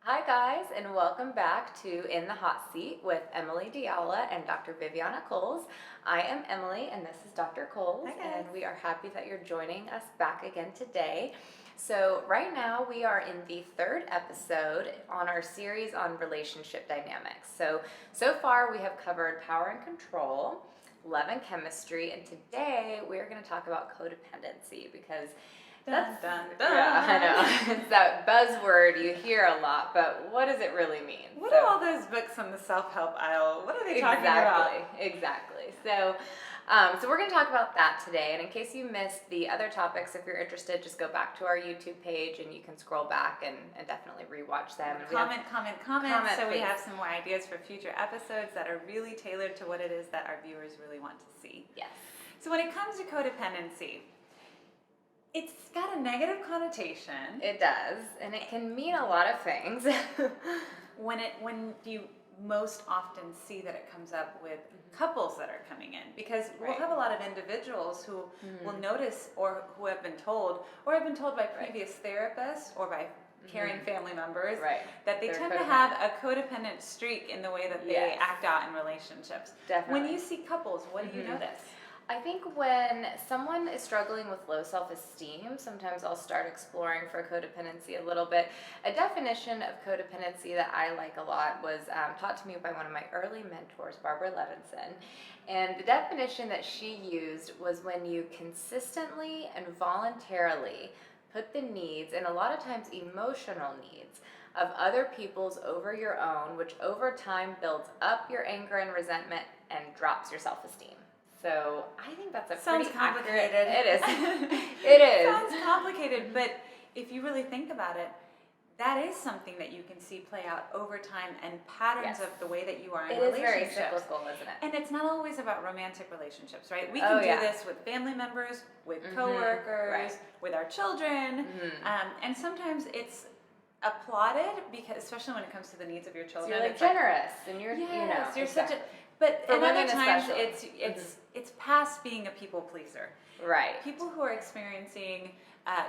Hi guys, and welcome back to In the Hot Seat with Emily DeAyala and Dr. Viviana Coles. I am Emily and this is Dr. Coles. Hi guys. And we are happy that you're joining us back again today. So right now we are in the third episode on our series on relationship dynamics. So far we have covered power and control, love and chemistry, and today we're going to talk about codependency because Dun, dun, dun. yeah, I know. It's that buzzword you hear a lot, but what does it really mean? What are all those books on the self-help aisle? What are they talking about? Exactly. So we're going to talk about that today. And in case you missed the other topics, if you're interested, just go back to our YouTube page and you can scroll back and definitely rewatch them. And Comment. So we please. have some more ideas for future episodes that are really tailored to what it is that our viewers really want to see. Yes. So when it comes to codependency, it's got a negative connotation. It does, and it can mean a lot of things. When you most often see that it comes up with couples that are coming in, because we'll have a lot of individuals who will notice or who have been told by previous therapists or by caring family members that they tend to have a codependent streak in the way that they act out in relationships. Definitely. When you see couples, what do you notice? I think when someone is struggling with low self-esteem, sometimes I'll start exploring for codependency a little bit. A definition of codependency that I like a lot was taught to me by one of my early mentors, Barbara Levinson. And the definition that she used was when you consistently and voluntarily put the needs, and a lot of times emotional needs, of other people's over your own, which over time builds up your anger and resentment and drops your self-esteem. So I think that's Sounds pretty complicated. Accurate. It is. It is. Sounds complicated, but if you really think about it, that is something that you can see play out over time and patterns of the way that you are in relationships. It is very cyclical, isn't it? And it's not always about romantic relationships, right? We can do this with family members, with coworkers, with our children, and sometimes it's applauded because, especially when it comes to the needs of your children, So you're generous, and you're you're such a. But for other women times, especially. it's past being a people pleaser. Right. People who are experiencing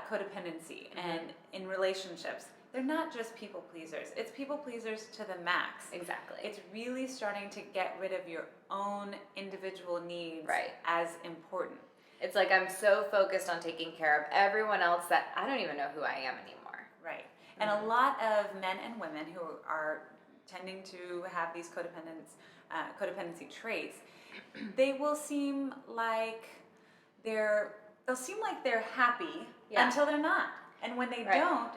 codependency and in relationships, they're not just people pleasers. It's people pleasers to the max. Exactly. It's really starting to get rid of your own individual needs as important. It's like I'm so focused on taking care of everyone else that I don't even know who I am anymore. Right. And a lot of men and women who are tending to have these codependency traits, they will seem like they're happy until they're not. And when they don't,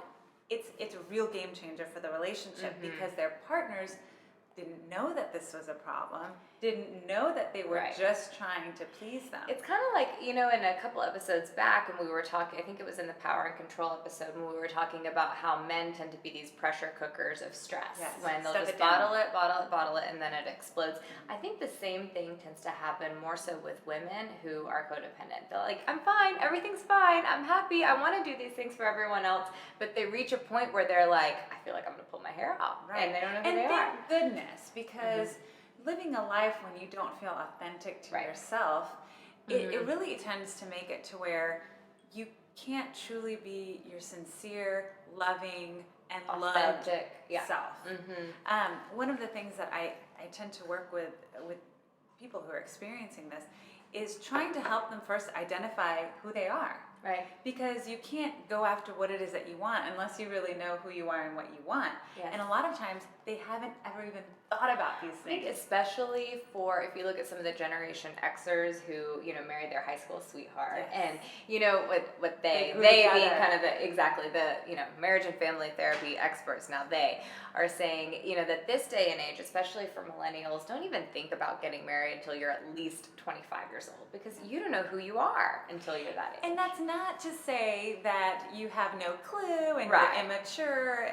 it's a real game changer for the relationship because their partners didn't know that this was a problem, didn't know that they were just trying to please them. It's kind of like, in a couple episodes back when we were talking, I think it was in the Power and Control episode, when we were talking about how men tend to be these pressure cookers of stress. Yes. When they'll just bottle it, and then it explodes. I think the same thing tends to happen more so with women who are codependent. They're like, I'm fine, everything's fine, I'm happy, I want to do these things for everyone else, but they reach a point where they're like, I feel like I'm going to pull my hair out. And they don't know who they are. And thank goodness, because living a life when you don't feel authentic to yourself, it really tends to make it to where you can't truly be your sincere, loving, and authentic self. One of the things that I tend to work with people who are experiencing this is trying to help them first identify who they are. Right. Because you can't go after what it is that you want unless you really know who you are and what you want. Yes. And a lot of times they haven't ever even thought about these things. I think especially for, if you look at some of the Generation Xers who, married their high school sweetheart and, what they being kind of the marriage and family therapy experts now, they are saying, that this day and age, especially for millennials, don't even think about getting married until you're at least 25 years old because you don't know who you are until you're that age. And that's not to say that you have no clue and you're immature,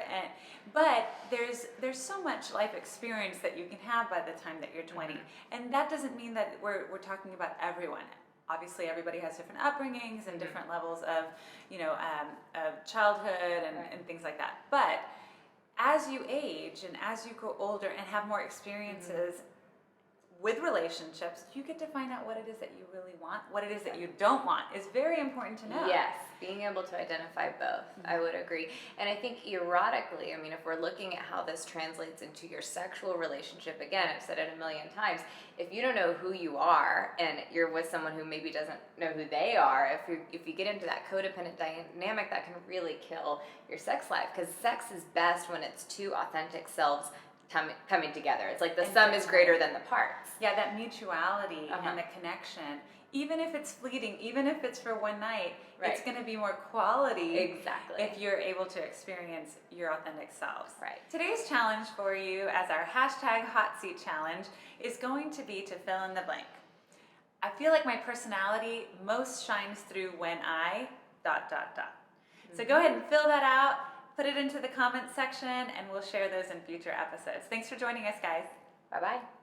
but there's so much life experience that you can have by the time that you're 20. And that doesn't mean that we're talking about everyone. Obviously, everybody has different upbringings and different levels of, of childhood and things like that. But as you age and as you grow older and have more experiences, with relationships, you get to find out what it is that you really want, what it is that you don't want is very important to know. Yes, being able to identify both, I would agree. And I think erotically, I mean, if we're looking at how this translates into your sexual relationship, again, I've said it a million times, if you don't know who you are and you're with someone who maybe doesn't know who they are, if you get into that codependent dynamic, that can really kill your sex life, because sex is best when it's two authentic selves coming together. It's like the sum is greater than the parts. Yeah, that mutuality Uh-huh. and the connection, even if it's fleeting, even if it's for one night, Right. it's going to be more quality Exactly. if you're able to experience your authentic selves. Right. Today's challenge for you as our hashtag hot seat challenge is going to be to fill in the blank. I feel like my personality most shines through when I ... So go ahead and fill that out, put it into the comments section, and we'll share those in future episodes. Thanks for joining us, guys. Bye-bye.